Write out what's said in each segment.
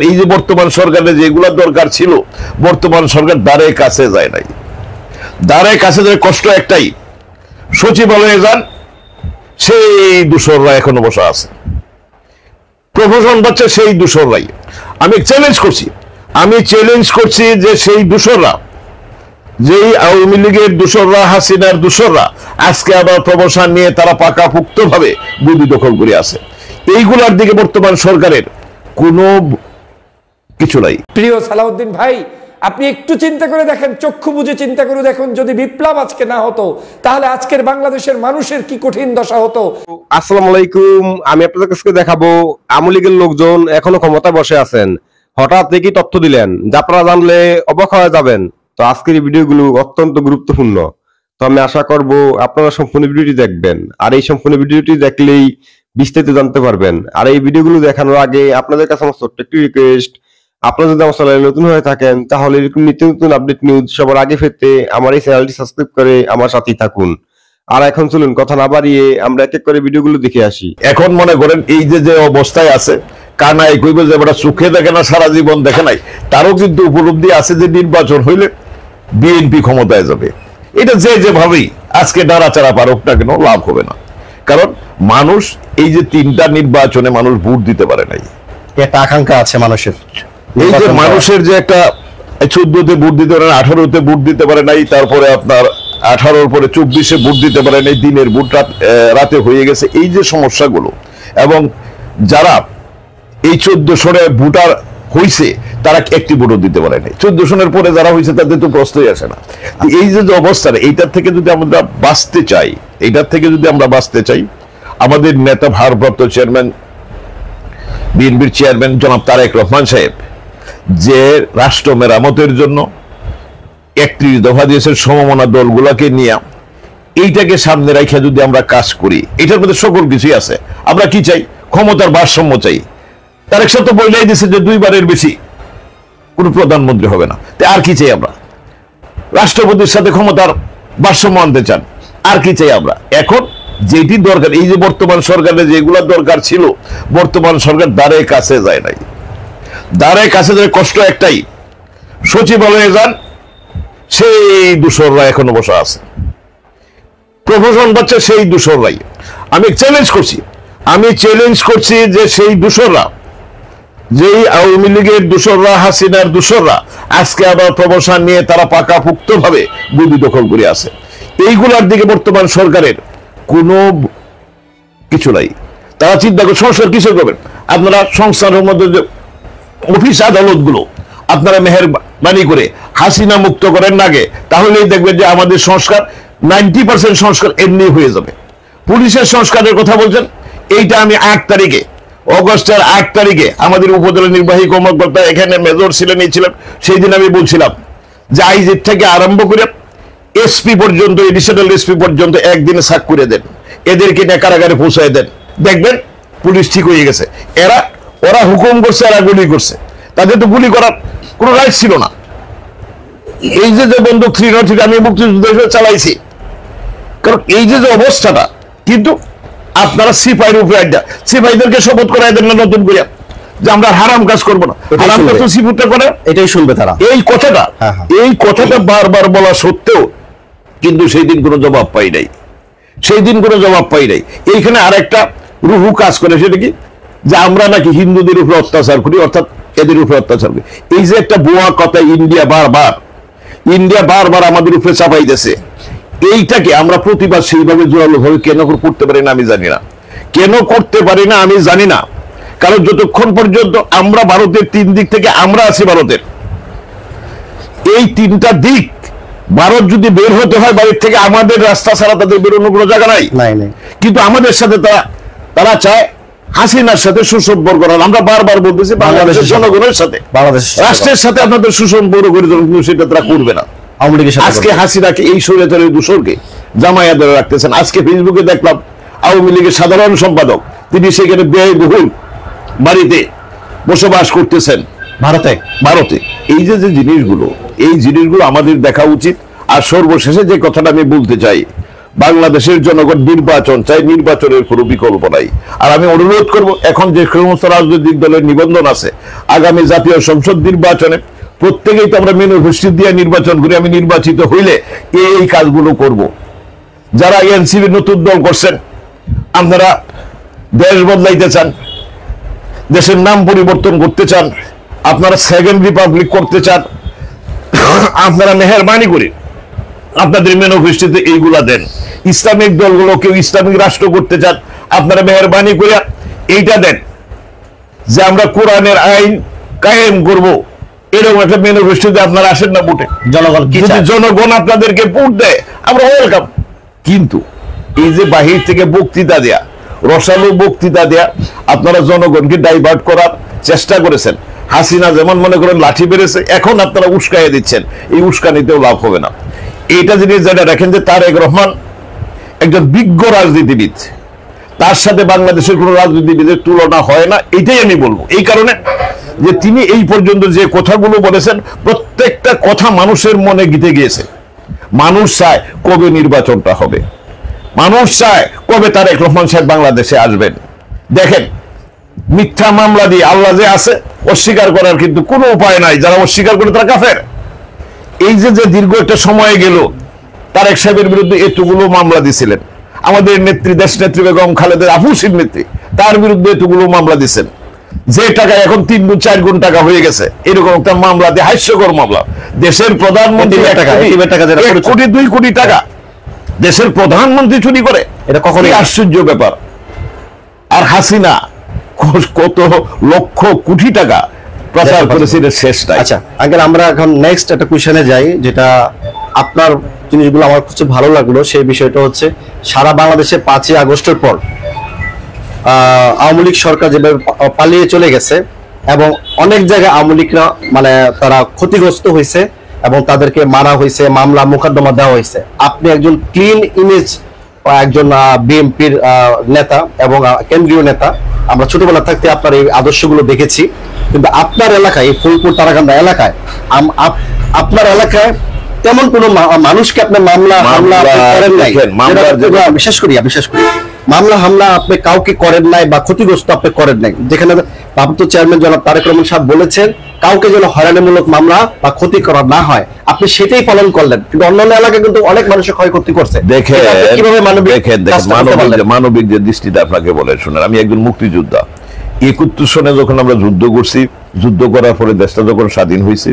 এই যে বর্তমান সরকারের যেগুলো দরকার ছিল, বর্তমান সরকার দ্বারে কাছে যায় নাই। দ্বারে কাছে যায় কষ্ট একটাই, সচিবালয়ে যান, সেই দূষররা এখনো বসা আছে, প্রশাসন পাচ্ছে সেই দূষররাই। আমি চ্যালেঞ্জ করছি যে সেই দূষররা, যেই আওয়ামী লীগের দূষররা, হাসিনার দূষররা আজকে আবার প্রমোশন নিয়ে তারা পাকাপুক্ত ভাবে বুদ্ধি দখল করে আছে। এইগুলার দিকে বর্তমান সরকারের কোনো কিছু নাই। প্রিয় সালাউদ্দিন ভাই, আপনি একটু চিন্তা করে দেখেন, চক্ষু বুঝে চিন্তা করে দেখুন, যদি বিপ্লব আজকে না হতো তাহলে আজকের বাংলাদেশের মানুষের কি কঠিন দশা হতো। আসসালামু আলাইকুম, আমি আপনাদের কাছে দেখাবো আওয়ামী লীগের লোকজন এখনো ক্ষমতায় বসে আছেন। হঠাৎ দেখি তথ্য দিলেন যা আপনারা জানলে অবাক হয়ে যাবেন। তো আজকের এই ভিডিওগুলো অত্যন্ত গুরুত্বপূর্ণ। তো আমি আশা করব আপনারা সম্পূর্ণ ভিডিওটি দেখবেন, আর এই সম্পূর্ণ ভিডিওটি দেখলেই বিস্তারিত জানতে পারবেন। আর এই ভিডিওগুলো দেখানোর আগে আপনাদের কাছে আমার ছোট্ট একটি রিকোয়েস্ট, আপনারা যদি আমার চ্যানেলে নতুন হয়ে থাকেন তাহলে এরকম নিত্য নতুন আপডেট নিউজ সবার আগে পেতে আমার এই চ্যানেলটি সাবস্ক্রাইব করে আমার সাথেই থাকুন। আর এখন চলুন কথা না বাড়িয়ে আমরা এক এক করে ভিডিওগুলো দেখে আসি। এখন মনে করেন এই যে অবস্থায় আছে, কানাই কইবে যে আমরা সুখে দেখে না, সারা জীবন দেখে নাই, তারও কিন্তু উপলব্ধি আছে যে নির্বাচন হইলে বিএনপি ক্ষমতায় যাবে। এটা যেভাবেই আজকে নাড়াচাড়া পারুক না কেন, লাভ হবে না। কারণ মানুষ এই যে 3টা নির্বাচনে মানুষ ভোট দিতে পারে নাই, একটা আকাঙ্ক্ষা আছে মানুষের। এই যে মানুষের যে একটা 14তে ভোট দিতে পারে, 18তে ভোট দিতে পারে নাই, তারপরে আপনার 18-র পরে 24-এ ভোট দিতে পারে নাই, দিনের ভোট রাতে হয়ে গেছে, এই যে সমস্যাগুলো, এবং যারা এই 14 সনে ভোটার হইছে তারা একটি ভোটও দিতে পারে নাই, 14 সনের পরে যারা হয়েছে তাদের তো প্রশ্নই আসে না। এই যে অবস্থাটা, এইটার থেকে যদি আমরা বাঁচতে চাই, আমাদের নেতা ভারপ্রাপ্ত চেয়ারম্যান, বিএনপির চেয়ারম্যান জনাব তারেক রহমান সাহেব যে রাষ্ট্র মেরামতের জন্য 31 দফা দিয়েছেন সমমনা দলগুলাকে নিয়ে, এইটাকে সামনে রাখা যদি আমরা কাজ করি, এটার মধ্যে সকল কিছুই আছে। আমরা কি চাই? ক্ষমতার ভারসাম্য চাই। তারেক সাহেব তো বলেই দিয়েছে যে 2বারের বেশি কোন প্রধানমন্ত্রী হবে না। আর কি চাই আমরা? রাষ্ট্রপতির সাথে ক্ষমতার ভারসাম্য আনতে চান। আর কি চাই আমরা? এখন যেটি দরকার, এই যে বর্তমান সরকারের যেগুলো দরকার ছিল, বর্তমান সরকার দ্বারে কাছে যায় নাই। দ্বারে কাছে যায় কষ্ট একটাই, সচিবালয়ে যান, সেই দূষররা এখনো বসা আছে, প্রশাসন পাচ্ছে সেই দূষররাই। আমি চ্যালেঞ্জ করছি যে সেই দূষররা, যেই আওয়ামী লীগের দূষররা, হাসিনার দূষররা আজকে আবার প্রমোশন নিয়ে তারা পাকাপুক্ত ভাবে বুদ্ধি দখল করে আছে। এইগুলার দিকে বর্তমান সরকারের কোনো কিছু নাই। তারা চিন্তা করে সংস্কার কিসের করবেন? আপনারা সংস্কারের মধ্যে যে অফিস আদালত গুলো আপনারা মেহেরবানি করে হাসিনা মুক্ত করেন না আগে, তাহলেই দেখবেন যে আমাদের সংস্কার 90% সংস্কার এমনি হয়ে যাবে। পুলিশের সংস্কারের কথা বলছেন, এইটা আমি অগস্টের 8 তারিখে আমাদের উপজেলা নির্বাহী কর্মকর্তা এখানে মেজর ছিলেন, সেই দিন আমি বলছিলাম যে আইজির থেকে আরম্ভ করে এসপি পর্যন্ত, এডিশনাল এসপি পর্যন্ত একদিনে সাক করে দেন, এদেরকে নিয়ে কারাগারে পৌঁছায় দেন, দেখবেন পুলিশ ঠিক হয়ে গেছে। ওরা হুকুম করছে, এরা গুলি করছে, তাদের তো গুলি করার কোনো রাইট ছিল না। এই যে বন্দুক 303 আমি মুক্তিযুদ্ধ চালাইছি, কারণ এই যে অবস্থাটা, কিন্তু আপনারা সিপাহীর উপরে সিপাহীদেরকে শপথ করাই দেন না নতুন করে যে আমরা হারাম কাজ করবো না, হারাম কাজ তো সিপুরটা করে, এটাই শুনবে তারা। এই কথাটা বারবার বলা সত্ত্বেও কিন্তু সেই দিন কোনো জবাব পাই নাই। এইখানে আরেকটা রুহু কাজ করে, সেটা কি? যে আমরা নাকি হিন্দুদের উপরে অত্যাচার করি, অর্থাৎ এদের উপরে অত্যাচার করি। এই যে একটা বুয়া কথা ইন্ডিয়া বারবার আমাদের উপরে চাপাইতেছে, এইটাকে আমরা প্রতিবাদ সেইভাবে জোরালো ভাবে কেন করতে পারি না আমি জানি না। কারণ যতক্ষণ পর্যন্ত আমরা ভারতের 3 দিক থেকে আমরা আছি, ভারতের এই 3টা দিক, ভারত যদি বের হতে হয় বাড়ির থেকে, আমাদের রাস্তা ছাড়া তাদের বেরোনোর কোনো জায়গা নাই। কিন্তু আমাদের সাথে তারা চায় হাসিনার সাথে সুসম্পর্ক করার। আমরা বারবার বলতেছি বাংলাদেশের জনগণের সাথে, রাষ্ট্রের সাথে আপনাদের সুসম্পর্ক করে, সেটা তারা করবে না। আজকে হাসিনাকে, এই স্বৈরাচারী দূষরকে জামায়া ধরে রাখতেছেন। আজকে ফেসবুকে দেখলাম আওয়ামী লীগের সাধারণ সম্পাদক, তিনি সেখানে ব্যয়বহুল বাড়িতে বসবাস করতেছেন ভারতে। এই যে জিনিসগুলো আমাদের দেখা উচিত। আর সর্বশেষে যে কথাটা আমি বলতে চাই, বাংলাদেশের জনগণ নির্বাচন চাই, নির্বাচনের কোনো বিকল্প নাই। আর আমি অনুরোধ করব, এখন যে সমস্ত রাজনৈতিক দলের নিবন্ধন আছে, আগামী জাতীয় সংসদ নির্বাচনে প্রত্যেকেই তো আমরা মেনু ঘোষিত দিয়ে নির্বাচন করি, আমি নির্বাচিত হইলে এই কাজগুলো করব। যারা এনসিপি নতুন দল করছেন, আপনারা দেশ বদলাইতে চান, দেশের নাম পরিবর্তন করতে চান, আপনারা সেকেন্ড রিপাবলিক করতে চান, আপনারা মেহেরবানি করে আপনাদের ম্যানিফেস্টোতে এইগুলা দেন। ইসলামিক দলগুলো কেউ ইসলামিক রাষ্ট্র করতে চান, আপনারা মেহেরবানি করে এইটা দেন যে আমরা কোরআনের আইন কায়েম করব, এরকম একটা ম্যানিফেস্টোতে আপনারা আসেন না ভোটে। জনগণ কি যদি চায়? জনগণ আপনাদেরকে ভোট দেয় আমরা ওয়েলকাম। কিন্তু এই যে বাহির থেকে বক্তৃতা দেয়া, রসালো বক্তৃতা দেয়া, আপনারা জনগণকে ডাইভার্ট করার চেষ্টা করেছেন। হাসিনা যেমন মনে করেন লাঠি বেড়েছে, এখন আপনারা উস্কাইয়ে দিচ্ছেন, এই উস্কানিতেও লাভ হবে না। এইটা জিনিস যেটা দেখেন যে তারেক রহমান একজন বিজ্ঞ রাজনীতিবিদ, তার সাথে বাংলাদেশের কোন রাজনীতিবিদের তুলনা হয় না, এটাই আমি বলবো। এই কারণে যে তিনি এই পর্যন্ত যে কথাগুলো বলেছেন, প্রত্যেকটা কথা মানুষের মনে গিতে গিয়েছে। মানুষ চায় কবে নির্বাচনটা হবে, মানুষ চায় কবে তারেক রহমান সাহেব বাংলাদেশে আসবেন। দেখেন, মিথ্যা মামলা দিয়ে আল্লাহ যে আছে, অস্বীকার করার কিন্তু কোনো উপায় নাই। যারা অস্বীকার করে তারা কাফের। এই যে দীর্ঘ একটা সময় গেল, তারেক সাহেবের বিরুদ্ধে এতগুলো মামলা দিছিলেন, আমাদের নেত্রী দেশ নেত্রী বেগম খালেদা আফুসির নেত্রী, তার বিরুদ্ধে এতগুলো মামলা দিচ্ছেন, যে টাকা এখন 3 গুণ 4 গুণ টাকা হয়ে গেছে, এরকম একটা মামলা দিয়ে হাস্যকর মামলা। দেশের প্রধানমন্ত্রী 1 কোটি 2 কোটি টাকা দেশের প্রধানমন্ত্রী চুরি করে, এটা কখনোই আশ্চর্য ব্যাপার। আর হাসিনা কত লক্ষ কোটি টাকা প্রচার করেছে, এটা শেষ নাই। আচ্ছা আঙ্কেল, আমরা এখন নেক্সট একটা কোশ্চেনে যাই, যেটা আপনার জিনিসগুলো আমার কাছে ভালো লাগলো। সেই বিষয়টা হচ্ছে সারা বাংলাদেশে 5ই আগস্টের পর আওয়ামী লীগ সরকার যেভাবে পালিয়ে চলে গেছে, এবং অনেক জায়গায় আওয়ামী লীগরা মানে তারা ক্ষতিগ্রস্ত হয়েছে এবং তাদেরকে মারা হয়েছে, মামলা মোকদ্দমা দেওয়া হয়েছে। আপনি একজন ক্লিন ইমেজ, একজন বিএনপির নেতা এবং কেন্দ্রীয় নেতা। আমরা ছোটবেলা থাকতে আপনার এই আদর্শগুলো দেখেছি, কিন্তু আপনার এলাকায়, এই ফুলপুর তারাকান্দা এলাকায়, আপনার এলাকায় তেমন কোন মানুষকে আপনি মামলা হামলা করেন নাই, বিশেষ করি মামলা হামলা আপনি কাউকে করেন নাই বা ক্ষতিগ্রস্ত আপনি করেন নাই, যেখানে ভারপ্রাপ্ত চেয়ারম্যান জনাব তারেক রহমান সাহেব বলেছেন কাউকে যেন হয়রানিমূলক মামলা বা ক্ষতি করা না হয়, আপনি সেটাই পালন করলেন। কিন্তু অন্যান্য এলাকায় কিন্তু অনেক মানুষের ক্ষয়ক্ষতি করছে। কিভাবে মানবিক যে দৃষ্টিটা আপনাকে বলে শুনেন, আমি একজন মুক্তিযোদ্ধা। 71 সনে যখন আমরা যুদ্ধ করছি, যুদ্ধ করার পরে দেশটা যখন স্বাধীন হয়েছে,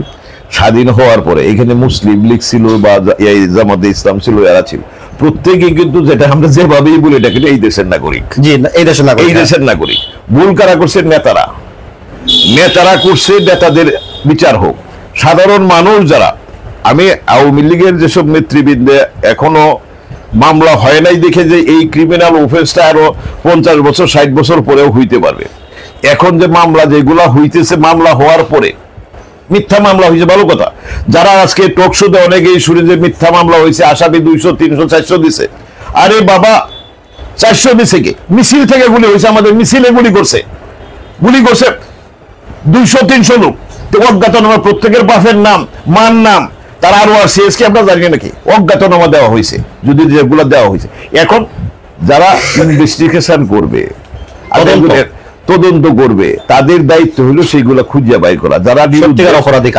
স্বাধীন হওয়ার পরে এখানে মুসলিম লীগ ছিল বা জামাতে ইসলাম ছিল, এরা ছিল, প্রত্যেকে কিন্তু যেটা আমরা যেভাবেই বলি এটা কিন্তু এই দেশের নাগরিক। জি, এই দেশের নাগরিক। ভুল কারা করছে? নেতারা করছে, নেতাদের বিচার হোক। সাধারণ মানুষ যারা, আমি আওয়ামী লীগের যেসব নেতৃবৃন্দ এখনো মামলা হয় নাই দেখে যে এই ক্রিমিনাল অফেন্সটা আরো 50 বছর 60 বছর পরেও হইতে পারবে। এখন যে মামলা যেগুলা হইতেছে, মামলা হওয়ার পরে মিথ্যা মামলা হয়েছে, ভালো কথা। যারা আজকে টক শোতে অনেকেই শুনে যে মিথ্যা মামলা হয়েছে, আসামি 200 300 400 দিছে। আরে বাবা, 400 দিছে কি? মিছিল থেকে গুলি হয়েছে, আমাদের মিছিলে গুলি করছে 200-300 লোক। অজ্ঞাতনামা, প্রত্যেকের বাপের নাম, মার নাম, তার আরো আর সিএস কি আমরা জানি নাকি? অজ্ঞাতনামা দেওয়া হয়েছে, যদি যেগুলো দেওয়া হয়েছে। এখন যারা ইনভেস্টিগেশন করবে, তদন্ত করবে, তাদের দায়িত্ব হলো সেইগুলো খুঁজে বাই করা, যারা অপরাধী,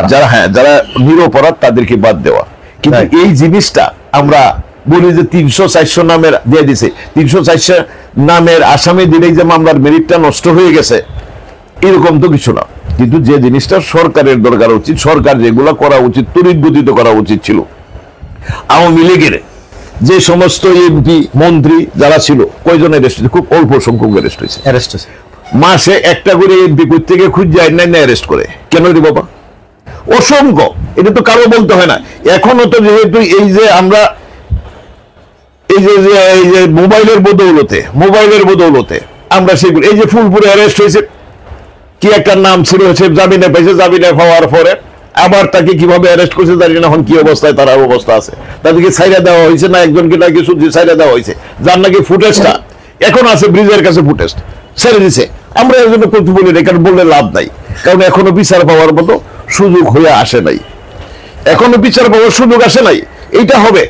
যারা নিরপরাধ তাদেরকে বাদ দেওয়া। কিন্তু এই জিনিসটা আমরা বলি যে 300-400 নামের দিয়ে দিছে, 300-400 নামের আসামি দিলেই যে মামলার মেরিটটা নষ্ট হয়ে গেছে, এরকম তো কিছু না। কিন্তু যে জিনিসটা সরকারের দরকার উচিত, সরকার যেগুলো করা উচিত, তড়িৎ গতিতে করা উচিত ছিল। আওয়ামী লীগের যে সমস্ত এমপি মন্ত্রী যারা ছিল, কয়জন অ্যারেস্ট হয়েছে? খুব অল্প সংখ্যক অ্যারেস্ট হয়েছে। মাসে একটা করে এমপি কই থেকে খুঁজে না অ্যারেস্ট করে, কেন রে বাবা? অসংখ্য। এটা তো কারো বলতে হয় না। এখনো তো যেহেতু এই যে আমরা এই যে মোবাইলের বদৌলতে আমরা সেগুলো, এই যে ফুলপুরে অ্যারেস্ট হয়েছে, কি একটা নাম ছিল, সে জামিনে পাইছে, জামিনে পাওয়ার পরে আবার তাকে কিভাবে অ্যারেস্ট করছে জানি না, এখন কি অবস্থায় তার অবস্থা আছে। তাদেরকে ছাইরা দেওয়া হয়েছে না, একজনকে নাকি শুনছি ছাইরা দেওয়া হয়েছে, যার নাকি ফুটেজটা এখন আছে ব্রিজের কাছে, ফুটেজ ছেড়ে দিছে। আমরা এর জন্য প্রতি বলি না, কারণ বললে লাভ নাই, কারণ এখনো বিচার পাওয়ার মতো সুযোগ হয়ে আসে নাই, এইটা হবে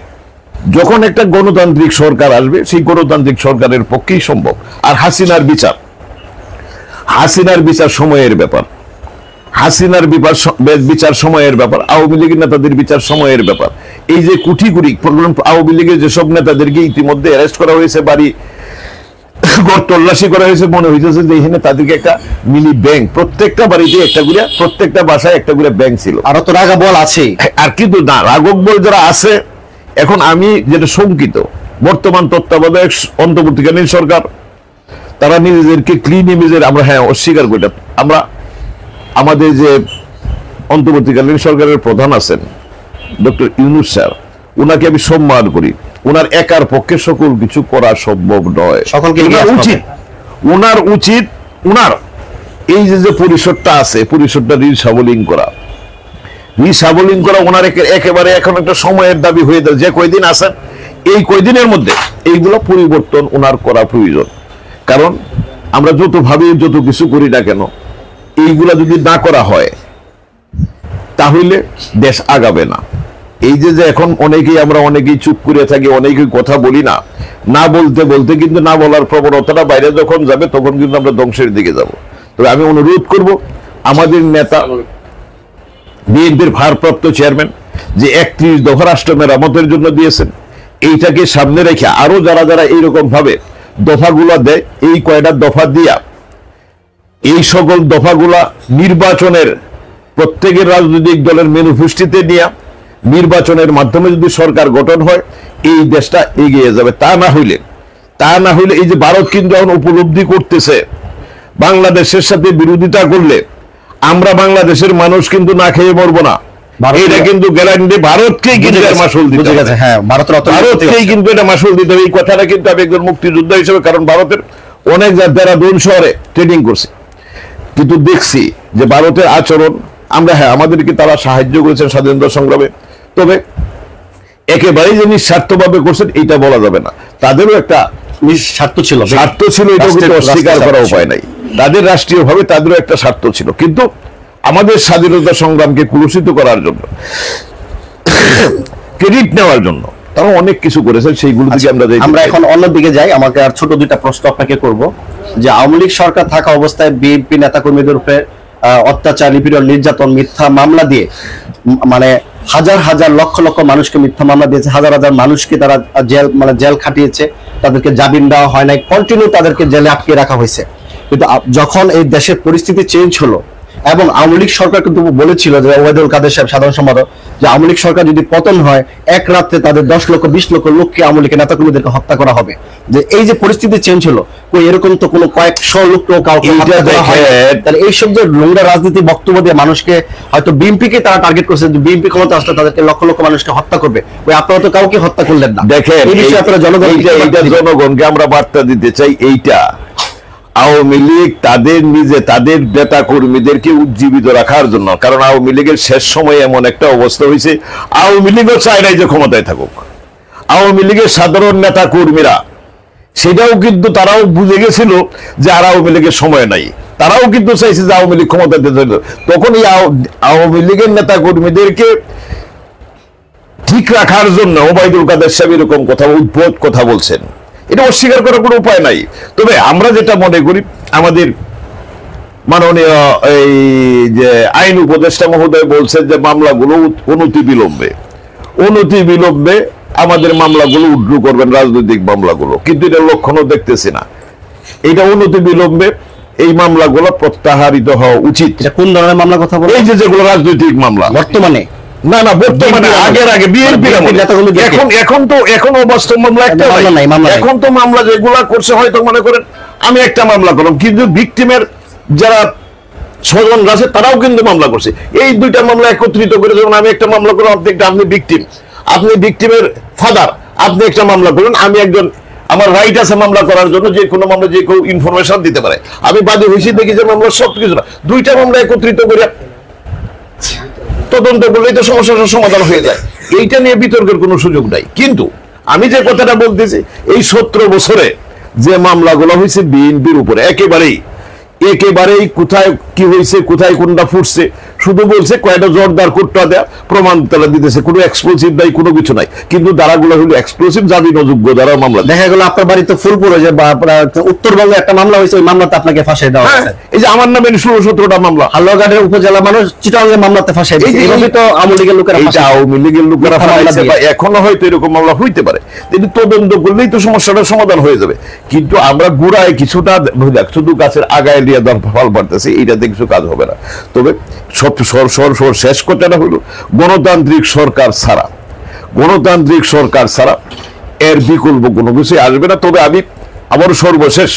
যখন একটা গণতান্ত্রিক সরকার আসবে, সেই গণতান্ত্রিক সরকারের পক্ষেই সম্ভব। আর হাসিনার বিচার সময়ের ব্যাপার। হাসিনার বিচার সময়ের ব্যাপার, আওয়ামী লীগের নেতাদের বিচার সময়ের ব্যাপার। এই যে কোটি কোটি আওয়ামী লীগের যেসব নেতাদেরকে ইতিমধ্যে অ্যারেস্ট করা হয়েছে, বাড়ি তল্লাশি করা হয়েছে, মনে হইতেছে যে এখানে তাদেরকে একটা মিনি ব্যাংক, প্রত্যেকটা বাড়িতে একটা করে, প্রত্যেকটা বাসায় একটা করে ব্যাংক ছিল। আরো তো রাগা বল আছে। আর কিন্তু না, রাঘব বল যারা আছে, এখন আমি যেটা শঙ্কিত, বর্তমান তত্ত্বাবধায়ক অন্তর্বর্তীকালীন সরকার তারা নিজেদেরকে ক্লিন ইমেজের, আমরা হ্যাঁ অস্বীকার করি, আমরা আমাদের যে অন্তর্বর্তীকালীন সরকারের প্রধান আছেন ডক্টর ইউনূস স্যার, উনাকে আমি সম্মান করি। উনার একার পক্ষে সকল কিছু করা সম্ভব নয়, সকলকে উচিত, উনার উচিত উনার এই যে পরিষদটা আছে, পরিষদটা রিসাবলিং করা, ওনার একেবারে এখন একটা সময়ের দাবি হয়ে যায়। যে কয়দিন আছেন, এই কয়দিনের মধ্যে এইগুলো পরিবর্তন ওনার করা প্রয়োজন। কারণ আমরা যত ভাবি, যত কিছু করি না কেন, এইগুলা যদি না করা হয় তাহলে দেশ আগাবে না। এই যে এখন অনেকেই চুপ করে থাকি, অনেকেই কথা বলি না, না বলতে বলতে কিন্তু না বলার প্রবণতাটা বাইরে যখন যাবে তখন কিন্তু আমরা ধ্বংসের দিকে যাব। তবে আমি অনুরোধ করব আমাদের নেতা, বিএনপির ভারপ্রাপ্ত চেয়ারম্যান যে 31 দফা রাষ্ট্র মেরামতের জন্য দিয়েছেন, এইটাকে সামনে রেখে আরো যারা যারা এইরকম ভাবে দফাগুলা দেয়, এই কয়টা দফা দিয়া এই সকল দফাগুলা নির্বাচনের, প্রত্যেকের রাজনৈতিক দলের ম্যানিফেস্টোতে নিয়ে নির্বাচনের মাধ্যমে যদি সরকার গঠন হয়, এই দেশটা এগিয়ে যাবে। তা না হইলে এই যে ভারত কিন্তু এখন উপলব্ধি করতেছে, বাংলাদেশের সাথে বিরোধিতা করলে আমরা বাংলাদেশের মানুষ কিন্তু না খেয়ে মরবো না, এটা কিন্তু গ্যারান্টি ভারতকেই কিন্তু মাসুল দিতে হবে। হ্যাঁ, ভারতকেই কিন্তু এটা মাসুল দিতে হবে। এই কথাটা কিন্তু আমি একজন মুক্তিযোদ্ধা হিসেবে, কারণ ভারতের অনেক দেরাদুন শহরে ট্রেনিং করছি, কিন্তু দেখছি যে ভারতের আচরণ, আমরা হ্যাঁ আমাদেরকে তারা সাহায্য করেছেন স্বাধীনতা সংগ্রামে, তবে একেবারেই যে নিঃস্বার্থভাবে করছেন এইটা বলা যাবে না। তাদেরও একটা স্বার্থ ছিল, এটা কিন্তু অস্বীকার করার উপায় নাই। তাদের রাষ্ট্রীয়ভাবে তাদেরও একটা স্বার্থ ছিল, কিন্তু আমাদের স্বাধীনতা সংগ্রামকে কুলুষিত করার জন্য, ক্রেডিট নেওয়ার জন্য তারা অনেক কিছু করেছেন। সেইগুলো দিকে আমরা এখন অন্যদিকে যাই। আমাকে আর ছোট দুইটা প্রশ্ন আপনাকে করব, যে আওয়ামী লীগ সরকার থাকা অবস্থায় বিএনপি নেতাকর্মীদের উপরে অত্যাচার, নিপীড়ন, নির্যাতন, মিথ্যা মামলা দিয়ে, মানে হাজার হাজার লক্ষ লক্ষ মানুষকে মিথ্যা মামলা দিয়েছে, হাজার হাজার মানুষকে তারা জেল খাটিয়েছে, তাদেরকে জামিন দেওয়া হয় নাই, কন্টিনিউ তাদেরকে জেলে আটকে রাখা হয়েছে। কিন্তু যখন এই দেশের পরিস্থিতি চেঞ্জ হলো, এবং আওয়ামী লীগ সরকার কিন্তু বলেছিল, যে ওবায়দুল কাদের সাহেব সাধারণ সম্পাদক, যে আওয়ামী লীগ সরকার যদি পতন হয়, এক রাত্রে তাদের 10 লক্ষ 20 লক্ষ লোককে আওয়ামী লীগের নেতাকর্মীদেরকে হত্যা করা হবে। যে এই যে পরিস্থিতি চেঞ্জ হলো, এরকম তো কোনো কয়েকশো লোক কাউকে হত্যা করা হয়। তাহলে এইসব যে নোংরা রাজনীতি বক্তব্য দিয়ে মানুষকে, হয়তো বিএনপিকে তারা টার্গেট করছে, যে বিএনপি ক্ষমতা আসলে তাদেরকে লক্ষ লক্ষ মানুষকে হত্যা করবে, আপনারা তো কাউকে হত্যা করলেন না। দেখেন, এই বিষয়ে আপনারা জনগণকে আমরা বার্তা দিতে চাই, এইটা আওয়ামী লীগ তাদের নেতা কর্মীদেরকে উজ্জীবিত রাখার জন্য, কারণ আওয়ামী লীগের শেষ সময়ে এমন একটা অবস্থা হয়েছে, আওয়ামী লীগও চায় নাই যে ক্ষমতায় থাকুক। আওয়ামী লীগের সাধারণ নেতা কর্মীরা সেটাও কিন্তু তারাও বুঝে গেছিল যে আর আওয়ামী লীগের সময় নাই, তারাও কিন্তু চাইছে যে আওয়ামী লীগ ক্ষমতায় যেতে। তখন এই আওয়ামী লীগের নেতা কর্মীদেরকে ঠিক রাখার জন্য ওবায়দুল কাদের সাহেব এরকম কথা, উদ্ভট কথা বলছেন, এটা অস্বীকার করার কোনো উপায় নাই। তবে আমরা যেটা মনে করি, আমাদের মাননীয় এই যে আইন উপদেষ্টা মহোদয় বলছেন যে মামলাগুলো অনতি বিলম্বে আমাদের মামলাগুলো উড্রু করবেন, রাজনৈতিক মামলাগুলো, কিন্তু এটা লক্ষণও দেখতেছি না। এটা অনতি বিলম্বে এই মামলাগুলো প্রত্যাহারিত হওয়া উচিত। কোন ধরনের মামলা কথা বলেন? এই যে যেগুলো রাজনৈতিক মামলা বর্তমানে, না বর্তমানে, আগে বিএনপি এখন অবাস্তব মামলা একটা নাই। এখন তো মামলা যেগুলা করছে, হয়তো মনে করেন আমি একটা মামলা করলাম, কিন্তু ভিকটিমের যারা স্বজন আছে তারাও কিন্তু মামলা করছে। এই দুইটা মামলা একত্রিত করে যখন আমি একটা মামলা করলাম, আপনি ভিকটিমের ফাদার, আপনি একটা মামলা করলেন, আমি একজন, আমার রাইট আছে মামলা করার জন্য, যে কোনো মামলা যে কেউ ইনফরমেশন দিতে পারে। আমি বাদী হয়েছি, দেখি যে মামলা সবকিছু না, দুইটা মামলা একত্রিত করে তদন্ত করলেই তো সমস্যার সমাধান হয়ে যায়। এইটা নিয়ে বিতর্কের কোনো সুযোগ নাই। কিন্তু আমি যে কথাটা বলতেছি, এই 17 বছরে যে মামলাগুলো হয়েছে বিএনপির উপরে, একেবারেই কোথায় কি হয়েছে, কোথায় কোনটা ফুটছে, শুধু বলছে কয়টা জোরদার কোটটা দেয়া প্রমাণ তারা দিতেছে, কোনো এক্সপ্লোসিভ নাই, কোনো কিছু নাই, কিন্তু ধারাগুলো হলো এক্সপ্লোসিভ, জামিন অযোগ্য ধারা মামলা। দেখা গেল আপনার বাড়িতে ফুলপুরে যে উত্তরবঙ্গে একটা মামলা হয়েছে, ওই মামলাতে আপনাকে ফাঁসিয়ে দেওয়া হয়েছে। এই যে আমার নামে 16-17টা মামলা, হালুয়াঘাটের উপজেলা মানুষ চিটাগাংয়ের মামলাতে ফাঁসিয়ে দিয়েছে। এইভাবে তো আওয়ামী লীগের লোকেরা এইটা আওয়ামী লীগের লোকেরা ফাঁসাইছে, বা এখনো হয়তো এরকম মামলা হইতে পারে, কিন্তু তদন্ত করলেই তো সমস্যাটার সমাধান হয়ে যাবে। কিন্তু আমরা গোড়ায় কিছুটা শুধু গাছের আগায় দিয়ে ফল পারতেছি, এইটাতে কিছু কাজ হবে না। তবে সব শেষ কথাটা হলো গণতান্ত্রিক সরকার ছাড়া এর বিকল্প কোনো কিছু আসবে না। তবে আমি আবার সর্বশেষ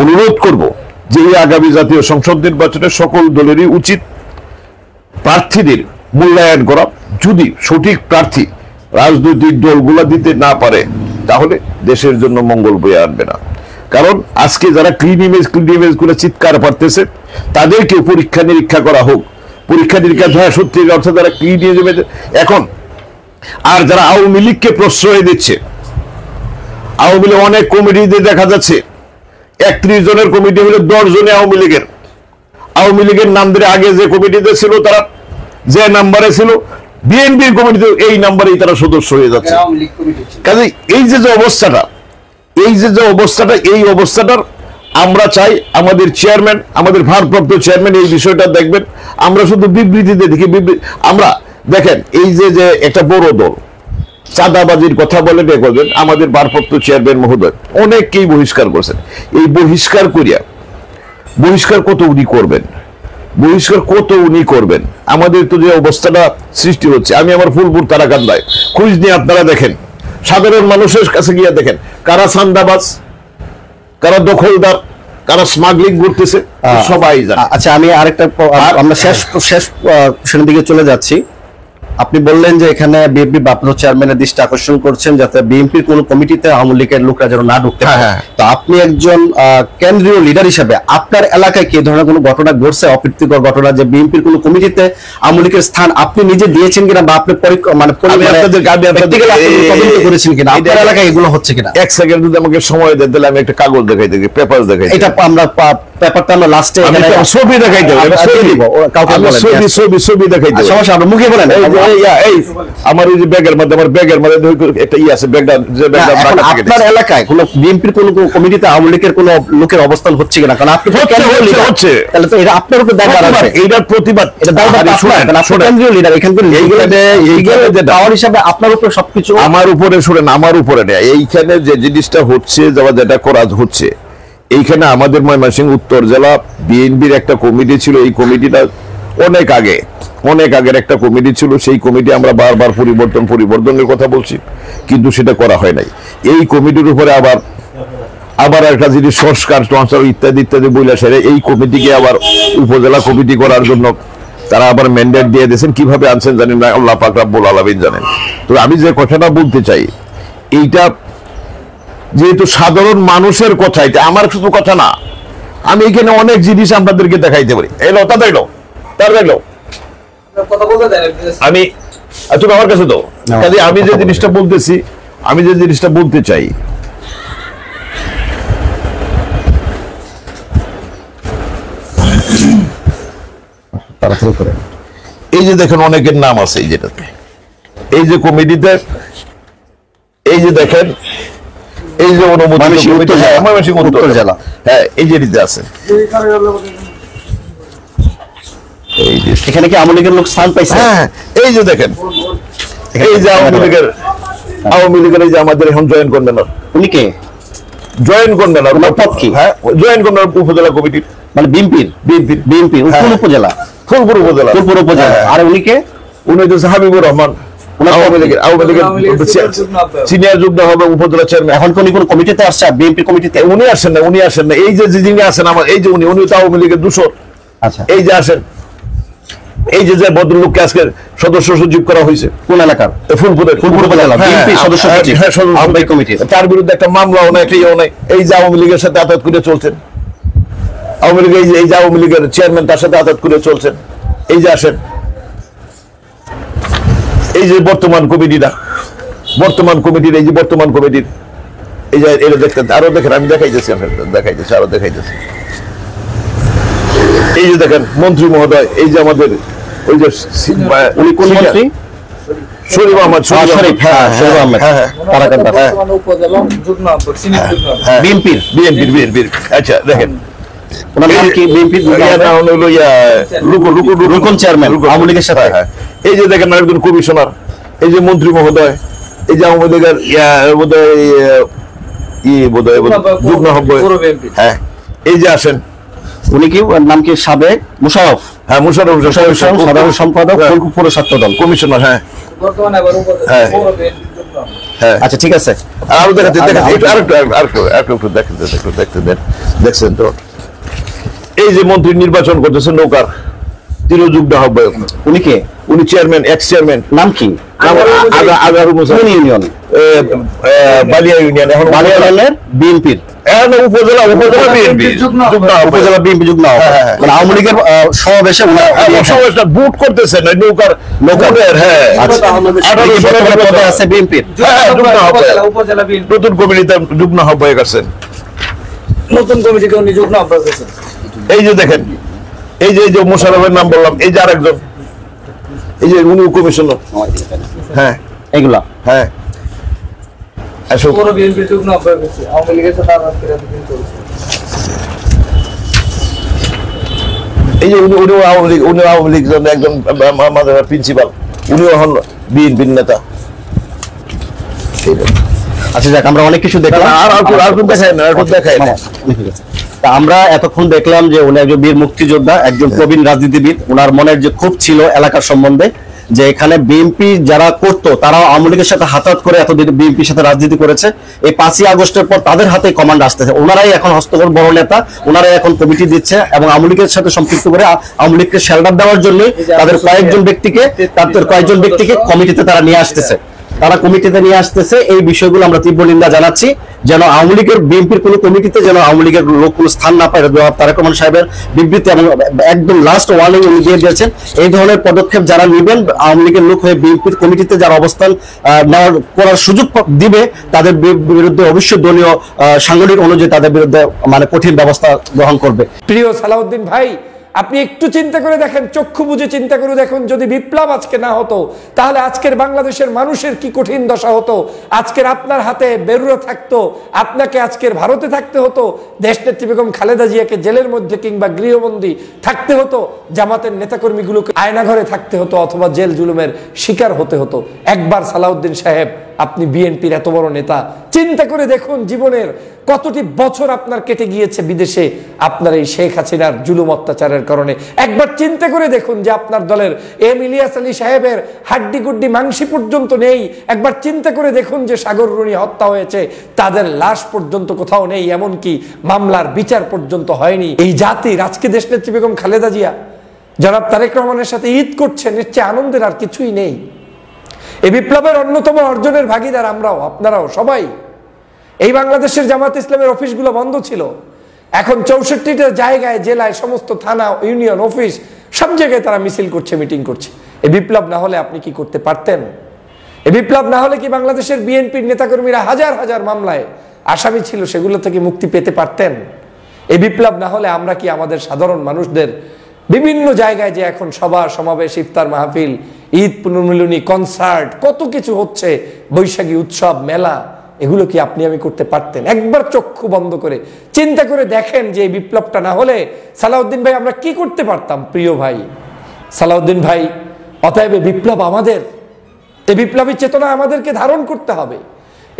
অনুরোধ করব যে এই আগামী জাতীয় সংসদ নির্বাচনে সকল দলেরই উচিত প্রার্থীদের মূল্যায়ন করা। যদি সঠিক প্রার্থী রাজনৈতিক দলগুলা দিতে না পারে, তাহলে দেশের জন্য মঙ্গল বয়ে আনবে না। কারণ আজকে যারা ক্লিন ইমেজ করে চিৎকার পারতেছে, তাদেরকে পরীক্ষা নিরীক্ষা করা হোক। পরীক্ষা নিরীক্ষা হয় সত্যি অর্থাৎ যারা ক্লিন ইমেজ এখন। আর যারা আওয়ামী লীগকে প্রশ্রয় দিচ্ছে, আওয়ামী লীগ অনেক কমিটিতে দেখা যাচ্ছে 31 জনের কমিটি হলে 10 জনে আওয়ামী লীগের নাম ধরে আগে যে কমিটিতে ছিল, তারা যে নাম্বারে ছিল, বিএনপির কমিটিতে এই নাম্বারেই তারা সদস্য হয়ে যাচ্ছে। কাজে এই যে অবস্থাটা, এই অবস্থাটার আমরা চাই আমাদের চেয়ারম্যান, আমাদের ভারপ্রাপ্ত চেয়ারম্যান এই বিষয়টা দেখবেন। আমরা শুধু বিবৃতিতে দেখি, আমরা দেখেন এই যে একটা বড় দল চাঁদাবাজির কথা বলে দেখবেন, আমাদের ভারপ্রাপ্ত চেয়ারম্যান মহোদয় অনেককেই বহিষ্কার করছেন। এই বহিষ্কার কত উনি করবেন? আমাদের তো যে অবস্থাটা সৃষ্টি হচ্ছে, আমি আমার ফুলপুর তারাকান্দায় খোঁজ নিয়ে আপনারা দেখেন, সাধারণ মানুষের কাছে গিয়ে দেখেন কারা চাঁদাবাজ, কারা দখলদার, কারা স্মাগলিং করতেছে, সবাই জানে। আচ্ছা, আমি আরেকটা, আমরা শেষ কোশ্চেনের দিকে চলে যাচ্ছি। আপনি বললেন যে এখানে বিএনপি ভারপ্রাপ্ত চেয়ারম্যানের দৃষ্টি আকর্ষণ করছেন যাতে বিএনপির কোন কমিটিতে আওয়ামী লীগের লোকরা যেন না ঢুকতে পারে। তো আপনি একজন কেন্দ্রীয় লিডার হিসেবে আপনার এলাকায় কি ধরনের কোনো ঘটনা ঘটছে, অপ্রীতিকর ঘটনা, যে বিএনপির কোন কমিটিতে আওয়ামী লীগের স্থান আপনি নিজে দিয়েছেন কিনা, বা আপনি তদন্ত করেছেন কিনা, আপনার এলাকায় এগুলো হচ্ছে কিনা? এক সেকেন্ড যদি আমাকে সময় দেন, তাহলে আমি একটা কাগজ দেখাই দিই, পেপার দেখাই। এটা আমরা পেপারটা আমরা লাস্টে ছবি দেখাই দেব, ছবি দেখাই দেব, সমস্যা আমরা মুখে বলেন। আমার এই যে ব্যাগের মধ্যে একটা আছে, আপনার এলাকায় কোন বিএনপির কোন কমিটিতে আওয়ামী লীগের কোন লোকের অবস্থান হচ্ছে কিনা? কারণ আপনি হচ্ছে, তাহলে তো এটা আপনার উপর দায়িত্ব আছে, এইটার প্রতিবাদ, এটা দায়িত্ব আপনার, কেন্দ্রীয় লিডার। এখানে পাওয়ার হিসাবে আপনার উপর সবকিছু আমার উপরে নেই। এইখানে যে জিনিসটা হচ্ছে, যেটা করা হচ্ছে, এইখানে আমাদের ময়মনসিংহ উত্তর জেলা বিএনপির একটা কমিটি ছিল। এই কমিটিটা অনেক আগের একটা কমিটি ছিল। সেই কমিটি আমরা বারবার পরিবর্তনের কথা বলছি, কিন্তু সেটা করা হয় নাই। এই কমিটির উপরে আবার একটা জিনিস সংস্কার ইত্যাদি বইলা সেরে এই কমিটিকে আবার উপজেলা কমিটি করার জন্য তারা আবার ম্যান্ডেট দিয়ে দিয়েছেন। কিভাবে আনছেন জানেন না, আল্লাহ পাক রব্বুল আলামিন জানেন। তো আমি যে কথাটা বলতে চাই, এইটা যেহেতু সাধারণ মানুষের কথা, এটা আমার শুধু কথা না, আমি এখানে অনেক জিনিস আপনাদেরকে দেখাইতে পারি। আমি তুমি আমার কাছে তো কাজে আমি যে জিনিসটা বলতে চাই, এই যে দেখেন অনেকের নাম আছে এই যেটাতে, এই যে কমিটিতে, এই যে দেখেন, এই যে অনুমোদিত উত্তর জেলা, হ্যাঁ এই যে আছে, এখানে কি আওয়ামী লীগের লোক স্থান পাইছে? হ্যাঁ এই যে দেখেন, এই যে আওয়ামী লীগের এই যে আমাদের এখন জয়েন কনভেনর, উনি কে? জয়েন কনভেনর পদ কি? হ্যাঁ জয়েন কনভেনর উপজেলা কমিটির, মানে বিএনপির কোন উপজেলা? ফুলপুর উপজেলা। আর উনি কে? উনি হচ্ছে হাবিবুর রহমান, আওয়ামী লীগের সিনিয়র যুগ্ম হবে উপজেলা চেয়ারম্যান। এখন কোন কমিটিতে আসছে? বিএনপি কমিটিতে উনি আসেন না। এই যে যিনি আছেন আমার, এই যে উনি তো আওয়ামী লীগের দূষর। আচ্ছা, এই যে আসেন, এই যে ভদ্রলোককে আজকে সদস্য সচিব করা হয়েছে, কোন এলাকার? ফুলপুর উপজেলা বিএনপি সদস্য সচিব, আহ্বায়ক কমিটি। তার বিরুদ্ধে একটা মামলাও নাই, এটাও নাই। এই যে আওয়ামী লীগের সাথে আতাত করে চলছেন, আওয়ামী লীগ এই যে আওয়ামী লীগের চেয়ারম্যান তার সাথে আতাত করে চলছেন। এই যে আসেন, এই যে বর্তমান কমিটির এই যে বর্তমান কমিটির এই যে এটা দেখতেন, আরো দেখেন, আমি দেখাইতেছি, আরো দেখাইতেছি। এই যে দেখেন মন্ত্রী মহোদয়, এই যে আমাদের ওই যে উনি কোন মন্ত্রী? শরীফ আহমদ, শরীফ, হ্যাঁ, শরীফ আহমেদ, কারাকান্দা, হ্যাঁ, বিএনপির। আচ্ছা দেখেন ওনার নাম কি? বিএনপির রুকন চেয়ারম্যান আওয়ামী লীগের সাথে। এই যে দেখেন একজন কমিশনার, এই যে মন্ত্রী মহোদয়, এই যে আওয়ামী লীগের যুগ্ম আহ্বায়ক, হ্যাঁ এই যে আসেন, উনি কি, ওর নাম কি? সাবেক মুশারফ, হ্যাঁ মুশারফ সাধারণ সম্পাদক হ্যাঁ, পৌর ছাত্র দল, কমিশনার, হ্যাঁ হ্যাঁ। আচ্ছা ঠিক আছে। আরো দেখাতে দেখছেন তো, এই যে মন্ত্রী নির্বাচন করতেছেন নৌকার, তিনিও যুগ্ম আহ্বায়ক। উনি কে? উনি চেয়ারম্যান, এক্স চেয়ারম্যান। নাম কি? কোন ইউনিয়ন? বালিয়া ইউনিয়ন। এখন বালিয়া ইউনিয়নের বিএনপির উপজেলা বিএনপি উপজেলা বিএনপি যুগ্ম আহ্বায়ক। মানে আওয়ামী লীগের সমাবেশে সমাবেশটা বুট করতেছেন নৌকার, হ্যাঁ পদে আছে বিএনপির। নতুন কমিটিতে যুগ্ম আহ্বায়ক আছেন, নতুন কমিটিকে উনি যুগ্ম আহ্বায়ক আছেন। এই যে দেখেন, এই যে মোশাররফের নাম বললাম, এই যে আরেকজন, এই যে উনি কমিশনার, হ্যাঁ এগুলা, হ্যাঁ পুরো বিএনপি যুগ্ম আহ্বায়ক আছে, আওয়ামী লীগের সাথে আলাপ করে দিন চলছে। এই যে উনি আওয়ামী লীগ একজন আমাদের প্রিন্সিপাল, উনিও এখন বিএনপির নেতা। আচ্ছা যাক, আমরা অনেক কিছু দেখলাম, দেখায় না। তা আমরা এতক্ষণ দেখলাম যে উনি একজন বীর মুক্তিযোদ্ধা, একজন প্রবীণ রাজনীতিবিদ। ওনার মনের যে ক্ষোভ ছিল এলাকার সম্বন্ধে, যে এখানে বিএনপি যারা করতো তারাও আওয়ামী লীগের সাথে হাতাহাত করে এতদিন বিএনপির সাথে রাজনীতি করেছে। এই 5ই আগস্টের পর তাদের হাতে কমান্ড আসতেছে, ওনারাই এখন হস্তক্ষেপ বড় নেতা, ওনারাই এখন কমিটি দিচ্ছে এবং আওয়ামী লীগের সাথে সম্পৃক্ত করে আওয়ামী লীগকে শেল্টার দেওয়ার জন্য তাদের কয়েকজন ব্যক্তিকে কমিটিতে তারা নিয়ে আসতেছে। এই বিষয়গুলো আমরা তীব্র নিন্দা জানাচ্ছি, যেন আওয়ামী লীগের বিএনপির কোন কমিটিতে যেন আওয়ামী লীগের লোক কোনো স্থান না পায়। তারেক রহমান সাহেবের বিবৃতি এবং একদম লাস্ট ওয়ার্নিং উনি দিয়ে দিয়েছেন, এই ধরনের পদক্ষেপ যারা নেবেন, আওয়ামী লীগের লোক হয়ে বিএনপির কমিটিতে যারা অবস্থান করার সুযোগ দিবে, তাদের বিরুদ্ধে অবশ্যই দলীয় সাংগঠনিক অনুযায়ী তাদের বিরুদ্ধে মানে কঠিন ব্যবস্থা গ্রহণ করবে। প্রিয় সালাউদ্দিন ভাই, আপনি একটু চিন্তা করে দেখেন, চক্ষু বুঝে চিন্তা করে দেখুন, যদি বিপ্লব আজকে না হতো তাহলে আজকের বাংলাদেশের মানুষের কি কঠিন দশা হতো। আজকের আপনার হাতে বেরুরা থাকতো, আপনাকে আজকের ভারতে থাকতে হতো, দেশনেত্রী বেগম খালেদা জিয়াকে জেলের মধ্যে কিংবা গৃহবন্দী থাকতে হতো, জামাতের নেতাকর্মীগুলোকে আয়নাঘরে থাকতে হতো অথবা জেল জুলুমের শিকার হতে হতো। একবার সালাউদ্দিন সাহেব, আপনি বিএনপির এত বড় নেতা, চিন্তা করে দেখুন জীবনের কতটি বছর আপনার কেটে গিয়েছে বিদেশে আপনার এই শেখ হাসিনার জুলুম অত্যাচারের কারণে। একবার চিন্তা করে দেখুন যে আপনার দলের এম ইলিয়াস আলী সাহেবের হাড্ডি গুড্ডি মাংসি পর্যন্ত নেই। একবার চিন্তা করে দেখুন যে সাগর রুনি হত্যা হয়েছে, তাদের লাশ পর্যন্ত কোথাও নেই, এমনকি মামলার বিচার পর্যন্ত হয়নি। এই জাতির আজকে দেশনেত্রী বেগম খালেদা জিয়া জনাব তারেক রহমানের সাথে ঈদ করছেন, এর চেয়ে আনন্দের আর কিছুই নেই। এই বিপ্লবের অন্যতম অর্জনের ভাগিদার আমরাও, আপনারাও সবাই। এই বাংলাদেশের জামাত ইসলামের অফিসগুলো বন্ধ ছিল, এখন 64টা জায়গায়, জেলায়, সমস্ত থানা, ইউনিয়ন অফিস, সব জায়গায় তারা মিছিল করছে, মিটিং করছে। এই বিপ্লব না হলে আপনি কি করতে পারতেন? এই বিপ্লব না হলে কি বাংলাদেশের বিএনপির নেতাকর্মীরা হাজার হাজার মামলায় আসামি ছিল, সেগুলো থেকে মুক্তি পেতে পারতেন? এই বিপ্লব না হলে আমরা কি আমাদের সাধারণ মানুষদের বিভিন্ন জায়গায় যে এখন সভা সমাবেশ, ইফতার মাহফিল, ঈদ পুনর্মিলনী, কনসার্ট, কত কিছু হচ্ছে, বৈশাখী উৎসব, মেলা, এগুলো কি আপনি আমি করতে পারতেন? একবার চক্ষু বন্ধ করে চিন্তা করে দেখেন যে এই বিপ্লবটা না হলে সালাউদ্দিন ভাই আমরা কি করতে পারতাম। প্রিয় ভাই সালাউদ্দিন ভাই, অতএব বিপ্লব আমাদের, এই বিপ্লবী চেতনা আমাদেরকে ধারণ করতে হবে।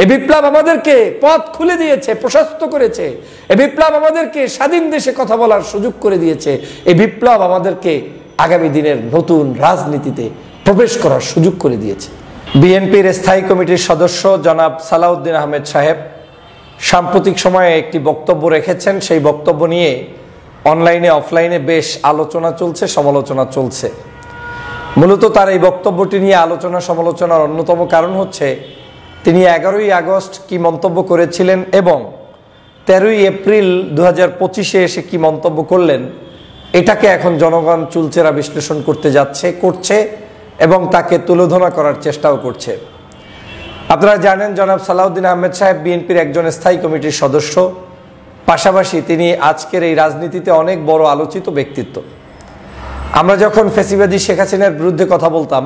এই বিপ্লব আমাদেরকে পথ খুলে দিয়েছে, প্রশস্ত করেছে। এই বিপ্লব আমাদেরকে স্বাধীন দেশে কথা বলার সুযোগ করে দিয়েছে। এই বিপ্লব আমাদেরকে আগামী দিনের নতুন রাজনীতিতে প্রবেশ করার সুযোগ করে দিয়েছে। বিএনপির স্থায়ী কমিটির সদস্য জনাব সালাউদ্দিন আহমেদ সাহেব সাম্প্রতিক সময়ে একটি বক্তব্য রেখেছেন। সেই বক্তব্য নিয়ে অনলাইনে অফলাইনে বেশ আলোচনা চলছে, সমালোচনা চলছে। মূলত তার এই বক্তব্যটি নিয়ে আলোচনা সমালোচনার অন্যতম কারণ হচ্ছে তিনি 11ই আগস্ট কি মন্তব্য করেছিলেন এবং 13ই এপ্রিল 2025-এ এসে কি মন্তব্য করলেন, এটাকে এখন জনগণ চুলচেরা বিশ্লেষণ করছে এবং তাকে তুলোধনা করার চেষ্টাও করছে। আপনারা জানেন জনাব সালাউদ্দিন আহমেদ সাহেব বিএনপির একজন স্থায়ী কমিটির সদস্য। পাশাপাশি তিনি আজকের এই রাজনীতিতে অনেক বড় আলোচিত ব্যক্তিত্ব। আমরা যখন ফ্যাসিবাদী শেখ হাসিনার বিরুদ্ধে কথা বলতাম,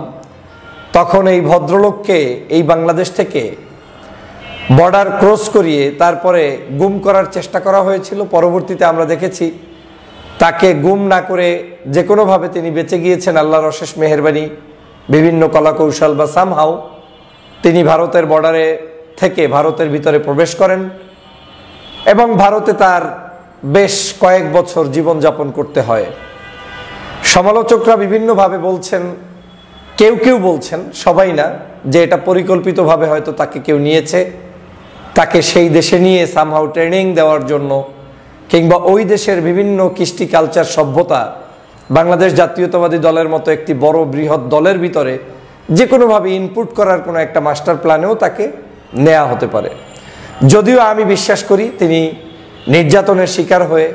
তখন এই ভদ্রলোককে এই বাংলাদেশ থেকে বর্ডার ক্রস করিয়ে তারপরে গুম করার চেষ্টা করা হয়েছিল। পরবর্তীতে আমরা দেখেছি তাকে গুম না করে যে কোনোভাবে তিনি বেঁচে গিয়েছেন আল্লাহর অশেষ মেহেরবানি, বিভিন্ন কলাকৌশল বা সামহাও তিনি ভারতের বর্ডারে থেকে ভারতের ভিতরে প্রবেশ করেন এবং ভারতে তার বেশ কয়েক বছর জীবনযাপন করতে হয়। সমালোচকরা বিভিন্নভাবে বলছেন, কেউ কেউ বলছেন, সবাই না, যে এটা পরিকল্পিতভাবে হয়তো তাকে কেউ নিয়েছে, তাকে সেই দেশে নিয়ে সামহাও ট্রেনিং দেওয়ার জন্য, কিংবা ওই দেশের বিভিন্ন কৃষ্টি কালচার সভ্যতা বাংলাদেশ জাতীয়তাবাদী দলের মতো একটি বড় বৃহৎ দলের ভিতরে যে কোনোভাবে ইনপুট করার কোনো একটা মাস্টার প্ল্যানেও তাকে নেওয়া হতে পারে। যদিও আমি বিশ্বাস করি তিনি নির্যাতনের শিকার হয়ে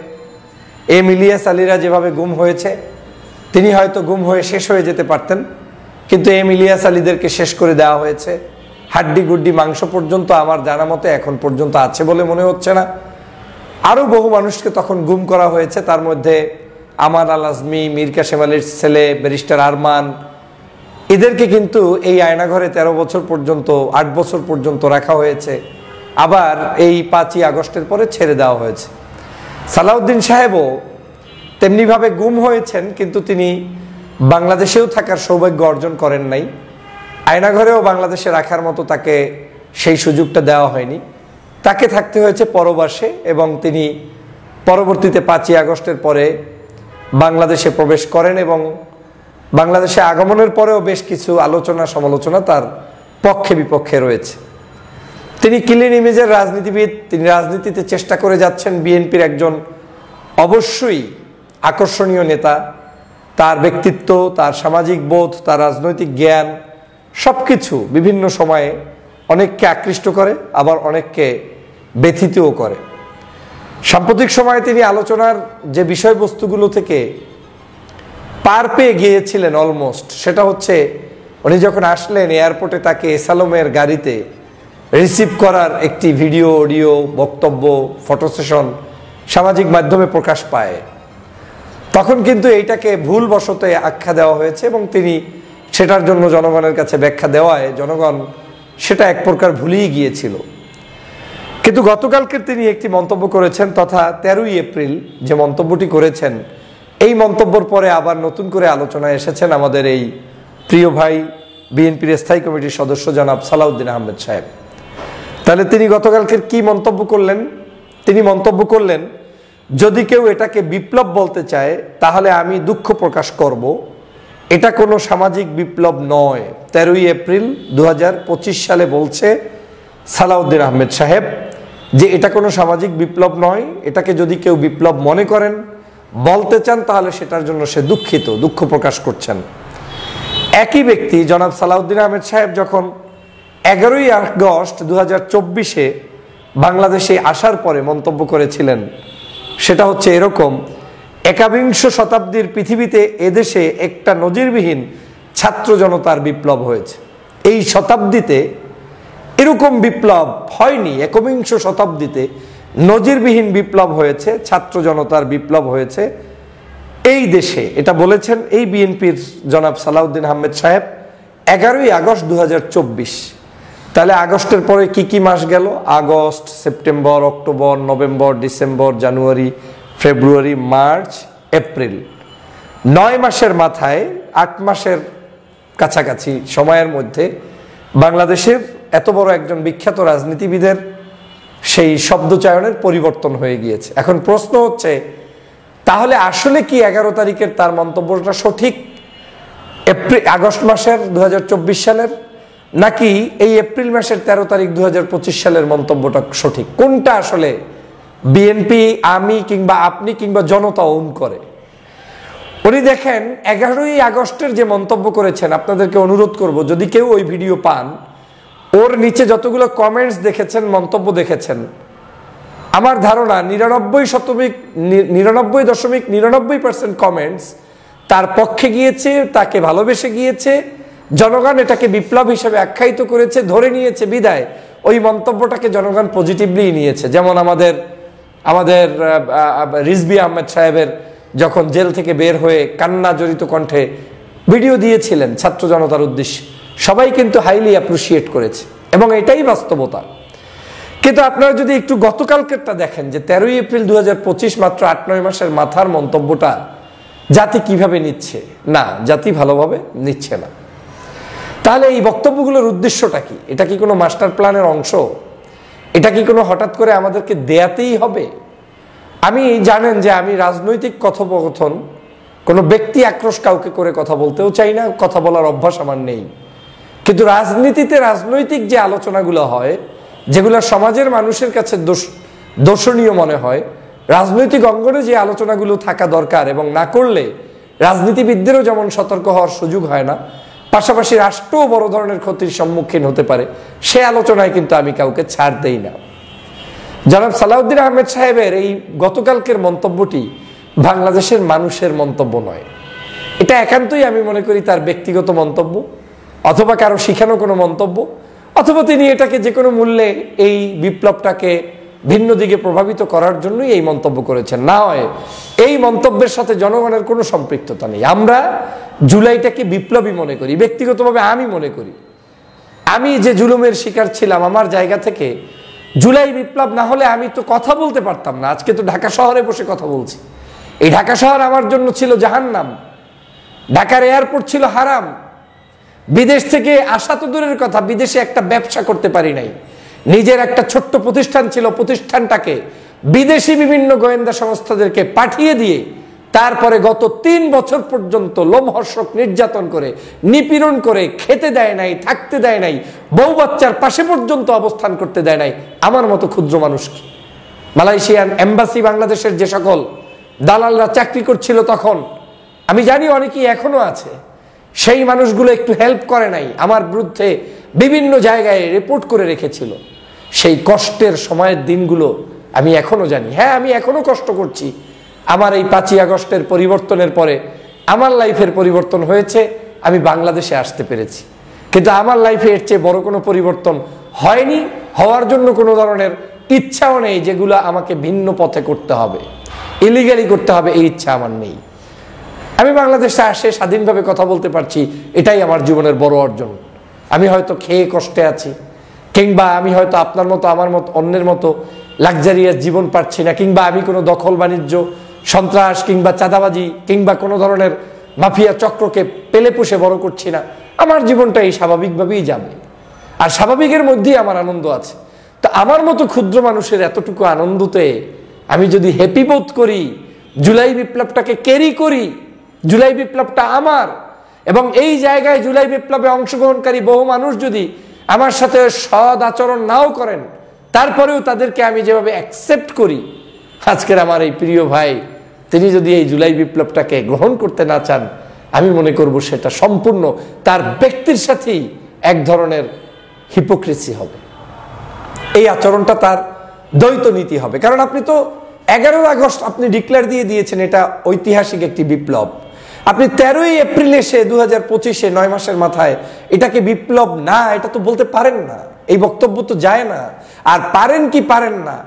এম ইলিয়াস আলীরা যেভাবে গুম হয়েছে, তিনি হয়তো গুম হয়ে শেষ হয়ে যেতে পারতেন, কিন্তু এম ইলিয়াস আলীদেরকে শেষ করে দেওয়া হয়েছে। হাড্ডি গুড্ডি মাংস পর্যন্ত আমার জানা মতে এখন পর্যন্ত আছে বলে মনে হচ্ছে না। আরও বহু মানুষকে তখন গুম করা হয়েছে, তার মধ্যে আমান আল আজমি, মীর কাসেম আলীর ছেলে ব্যারিস্টার আরমান, এদেরকে কিন্তু এই আয়নাঘরে 13 বছর পর্যন্ত, 8 বছর পর্যন্ত রাখা হয়েছে। আবার এই 5ই আগস্টের পরে ছেড়ে দেওয়া হয়েছে। সালাউদ্দিন সাহেবও তেমনিভাবে গুম হয়েছেন, কিন্তু তিনি বাংলাদেশেও থাকার সৌভাগ্য অর্জন করেন নাই। আয়নাঘরেও বাংলাদেশে রাখার মতো তাকে সেই সুযোগটা দেওয়া হয়নি, তাকে থাকতে হয়েছে পরবাসে। এবং তিনি পরবর্তীতে 5ই আগস্টের পরে বাংলাদেশে প্রবেশ করেন এবং বাংলাদেশে আগমনের পরেও বেশ কিছু আলোচনা সমালোচনা তার পক্ষে বিপক্ষে রয়েছে। তিনি ক্লিন ইমেজের রাজনীতিবিদ, তিনি রাজনীতিতে চেষ্টা করে যাচ্ছেন, বিএনপির একজন অবশ্যই আকর্ষণীয় নেতা। তার ব্যক্তিত্ব, তার সামাজিক বোধ, তার রাজনৈতিক জ্ঞান সবকিছু বিভিন্ন সময়ে অনেককে আকৃষ্ট করে, আবার অনেককে ব্যথিতও করে। সাম্প্রতিক সময়ে তিনি আলোচনার যে বিষয়বস্তুগুলো থেকে পার পেয়ে গিয়েছিলেন অলমোস্ট, সেটা হচ্ছে উনি যখন আসলেন এয়ারপোর্টে তাকে এসালোমের গাড়িতে রিসিভ করার একটি ভিডিও, অডিও, বক্তব্য, ফটো সেশন সামাজিক মাধ্যমে প্রকাশ পায়। তখন কিন্তু এইটাকে ভুলবশত আখ্যা দেওয়া হয়েছে এবং তিনি সেটার জন্য জনগণের কাছে ব্যাখ্যা দেওয়ায় জনগণ সেটা এক প্রকার ভুলেই গিয়েছিল। কিন্তু গতকালকে তিনি একটি মন্তব্য করেছেন, তথা 13ই এপ্রিল যে মন্তব্যটি করেছেন, এই মন্তব্যের পরে আবার নতুন করে আলোচনায় এসেছেন আমাদের এই প্রিয় ভাই বিএনপির স্থায়ী কমিটির সদস্য জনাব সালাউদ্দিন আহমেদ সাহেব। তাহলে তিনি গতকালকের কি মন্তব্য করলেন? তিনি মন্তব্য করলেন, যদি কেউ এটাকে বিপ্লব বলতে চায় তাহলে আমি দুঃখ প্রকাশ করব, এটা কোনো সামাজিক বিপ্লব নয়। 13ই এপ্রিল 2025 সালে বলছে সালাউদ্দিন আহমেদ সাহেব যে এটা কোনো সামাজিক বিপ্লব নয়। এটাকে যদি কেউ বিপ্লব মনে করেন, বলতে চান, তাহলে সেটার জন্য সে দুঃখিত, দুঃখ প্রকাশ করছেন। একই ব্যক্তি জনাব সালাউদ্দিন আহমেদ সাহেব যখন 11ই আগস্ট 2024-এ বাংলাদেশে আসার পরে মন্তব্য করেছিলেন, সেটা হচ্ছে এরকম: 21 শতাব্দীর পৃথিবীতে এদেশে একটা নজিরবিহীন ছাত্র জনতার বিপ্লব হয়েছে। এই শতাব্দীতে এরকম বিপ্লব হয়নি। 21 শতাব্দীতে নজিরবিহীন বিপ্লব হয়েছে, ছাত্র জনতার বিপ্লব হয়েছে এই দেশে। এটা বলেছেন এই বিএনপির জনাব সালাউদ্দিন আহমেদ সাহেব 11ই আগস্ট 2024। তাহলে আগস্টের পরে কি কি মাস গেল? আগস্ট, সেপ্টেম্বর, অক্টোবর, নভেম্বর, ডিসেম্বর, জানুয়ারি, ফেব্রুয়ারি, মার্চ, এপ্রিল। 9 মাসের মাথায় 8 মাসের কাছাকাছি সময়ের মধ্যে বাংলাদেশের এত বড় একজন বিখ্যাত রাজনীতিবিদের সেই শব্দচয়নের পরিবর্তন হয়ে গিয়েছে। এখন প্রশ্ন হচ্ছে, তাহলে আসলে কি 11 তারিখের তার মন্তব্যটা সঠিক আগস্ট মাসের 2024 সালের, নাকি এই এপ্রিল মাসের 13 তারিখ 2025 সালের মন্তব্যটা সঠিক? কোনটা আসলে বিএনপি, আমি কিংবা আপনি কিংবা জনতা ওন করে? উনি দেখেন 11ই আগস্টের যে মন্তব্য করেছেন, আপনাদেরকে অনুরোধ করব যদি কেউ ওই ভিডিও পান, ওর নিচে যতগুলো কমেন্টস দেখেছেন, মন্তব্য দেখেছেন, আমার ধারণা 99.99% কমেন্টস তার পক্ষে গিয়েছে, তাকে ভালোবেসে গিয়েছে। জনগণ এটাকে বিপ্লব হিসেবে আখ্যায়িত করেছে, ধরে নিয়েছে বিদায় ওই মন্তব্যটাকে জনগণ পজিটিভলি নিয়েছে। যেমন আমাদের আমাদের রিজভী আহমেদ সাহেবের যখন জেল থেকে বের হয়ে কান্না জড়িত কণ্ঠে ভিডিও দিয়েছিলেন ছাত্র জনতার উদ্দেশ্যে, সবাই কিন্তু হাইলি অ্যাপ্রিসিয়েট করেছে এবং এটাই বাস্তবতা। কিন্তু আপনারা যদি একটু গতকালকেরটা দেখেন যে 13ই এপ্রিল 2025 মাত্র 8-9 মাসের মাথার মন্তব্যটা জাতি কিভাবে নিচ্ছে, না জাতি ভালোভাবে নিচ্ছে না। তাহলে এই বক্তব্যগুলোর উদ্দেশ্যটা কি? এটা কি কোনো মাস্টার প্ল্যানের অংশ? এটা কি কোনো হঠাৎ করে আমাদেরকে দেয়াতেই হবে? আমি জানেন যে আমি রাজনৈতিক কথোপকথন, কোনো ব্যক্তি আক্রোশ কাউকে করে কথা বলতেও চাই না, কথা বলার অভ্যাস আমার নেই। কিন্তু রাজনীতিতে রাজনৈতিক যে আলোচনাগুলো হয়, যেগুলো সমাজের মানুষের কাছে দর্শনীয় মনে হয়, রাজনৈতিক অঙ্গনে যে আলোচনাগুলো থাকা দরকার এবং না করলে রাজনীতিবিদদেরও যেমন সতর্ক হওয়ার সুযোগ হয় না, পাশাপাশি রাষ্ট্রও বড় ধরনের ক্ষতির সম্মুখীন হতে পারে, সে আলোচনায় কিন্তু আমি কাউকে ছাড় দেই না। জনাব সালাউদ্দিন আহমেদ সাহেবের এই গতকালকের মন্তব্যটি বাংলাদেশের মানুষের মন্তব্য নয়, এটা একান্তই আমি মনে করি তার ব্যক্তিগত মন্তব্য, অথবা কারো শিখানো কোনো মন্তব্য, অথবা তিনি এটাকে যে কোনো মূল্যে এই বিপ্লবটাকে ভিন্ন দিকে প্রভাবিত করার জন্যই এই মন্তব্য করেছেন। না হয় এই মন্তব্যের সাথে জনগণের কোনো সম্পৃক্ততা নেই। আমরা জুলাইটাকে বিপ্লবী মনে করি, ব্যক্তিগতভাবে আমি মনে করি। আমি যে জুলুমের শিকার ছিলাম, আমার জায়গা থেকে জুলাই বিপ্লব না হলে আমি তো কথা বলতে পারতাম না। আজকে তো ঢাকা শহরে বসে কথা বলছি। এই ঢাকা শহর আমার জন্য ছিল জাহান্নাম, ঢাকার এয়ারপোর্ট ছিল হারাম। বিদেশ থেকে আসা তো দূরের কথা, বিদেশে একটা ব্যবসা করতে পারি নাই। নিজের একটা ছোট্ট প্রতিষ্ঠান ছিল, প্রতিষ্ঠানটাকে বিদেশি বিভিন্ন গোয়েন্দা সংস্থাদেরকে পাঠিয়ে দিয়ে তারপরে গত 3 বছর পর্যন্ত লোমহর্ষক নির্যাতন করে, নিপীড়ন করে, খেতে দেয় নাই, থাকতে দেয় নাই, বউ বাচ্চার পাশে পর্যন্ত অবস্থান করতে দেয় নাই আমার মতো ক্ষুদ্র মানুষকে। মালয়েশিয়ান এম্বাসি বাংলাদেশের যে সকল দালালরা চাকরি করছিল তখন, আমি জানি অনেকেই এখনো আছে, সেই মানুষগুলো একটু হেল্প করে নাই, আমার বিরুদ্ধে বিভিন্ন জায়গায় রিপোর্ট করে রেখেছিল। সেই কষ্টের সময়ের দিনগুলো আমি এখনো জানি। হ্যাঁ, আমি এখনো কষ্ট করছি। আমার এই 5ই আগস্টের পরিবর্তনের পরে আমার লাইফের পরিবর্তন হয়েছে, আমি বাংলাদেশে আসতে পেরেছি। কিন্তু আমার লাইফে এর চেয়ে বড় কোনো পরিবর্তন হয়নি, হওয়ার জন্য কোনো ধরনের ইচ্ছাও নেই যেগুলো আমাকে ভিন্ন পথে করতে হবে, ইলিগালি করতে হবে, এই ইচ্ছা আমার নেই। আমি বাংলাদেশে আসে স্বাধীনভাবে কথা বলতে পারছি, এটাই আমার জীবনের বড় অর্জন। আমি হয়তো খেয়ে কষ্টে আছি, কিংবা আমি হয়তো আপনার মতো আমার মতো অন্যের মতো লাক্সারিয়াস জীবন পাচ্ছি না, কিংবা আমি কোনো দখল বাণিজ্য, সন্ত্রাস কিংবা চাঁদাবাজি কিংবা কোনো ধরনের মাফিয়া চক্রকে পেলে পুষে বড় করছি না। আমার জীবনটা এই স্বাভাবিকভাবেই যাবে, আর স্বাভাবিকের মধ্যেই আমার আনন্দ আছে। তো আমার মতো ক্ষুদ্র মানুষের এতটুকু আনন্দতে আমি যদি হ্যাপি বোধ করি, জুলাই বিপ্লবটাকে ক্যারি করি, জুলাই বিপ্লবটা আমার, এবং এই জায়গায় জুলাই বিপ্লবে অংশগ্রহণকারী বহু মানুষ যদি আমার সাথে সৎ আচরণ নাও করেন, তারপরেও তাদেরকে আমি যেভাবে অ্যাকসেপ্ট করি, আজকের আমার এই প্রিয় ভাই তিনি যদি এই জুলাই বিপ্লবটাকে গ্রহণ করতে না চান, আমি মনে করব সেটা সম্পূর্ণ তার ব্যক্তির সাথেই এক ধরনের হিপোক্রেসি হবে। এই আচরণটা তার দ্বৈত নীতি হবে। কারণ আপনি তো 11 আগস্ট আপনি ডিক্লেয়ার দিয়ে দিয়েছেন এটা ঐতিহাসিক একটি বিপ্লব। আপনি 13ই এপ্রিল এসে 2025-এ 9 মাসের মাথায় এটাকে বিপ্লব না, এটা তো বলতে পারেন না। এই বক্তব্য তো যায় না। আর পারেন কি পারেন না,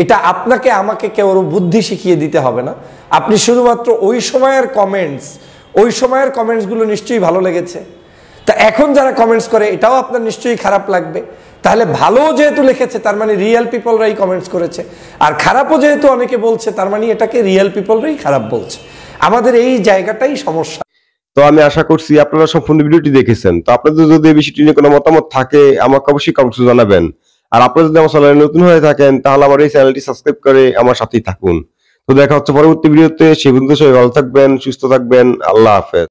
এটা আপনাকে আমাকে কেউ বুদ্ধি শিখিয়ে দিতে হবে না। আপনি শুধুমাত্র ওই সময়ের কমেন্টসগুলো নিশ্চয়ই ভালো লেগেছে, তা এখন যারা কমেন্টস করে এটাও আপনার নিশ্চয়ই খারাপ লাগবে। তাহলে ভালো যেহেতু লিখেছে তার মানে রিয়েল পিপলরাই কমেন্টস করেছে, আর খারাপও যেহেতু অনেকে বলছে তার মানে এটাকে রিয়েল পিপলরাই খারাপ বলছে। আমাদের এই জায়গাটাই সমস্যা। তো আমি আশা করছি আপনারা সম্পূর্ণ ভিডিওটি দেখেছেন। তো আপনাদের যদি এই বিষয়টি নিয়ে কোনো মতামত থাকে আমাকে অবশ্যই কমেন্টসে জানাবেন। আর আপনারা যদি আমার চ্যানেলে নতুন হয়ে থাকেন তাহলে আমার এই চ্যানেলটি সাবস্ক্রাইব করে আমার সাথেই থাকুন। তো দেখা হচ্ছে পরবর্তী ভিডিওতে। সে পর্যন্ত সবাই ভালো থাকবেন, সুস্থ থাকবেন। আল্লাহ হাফেজ।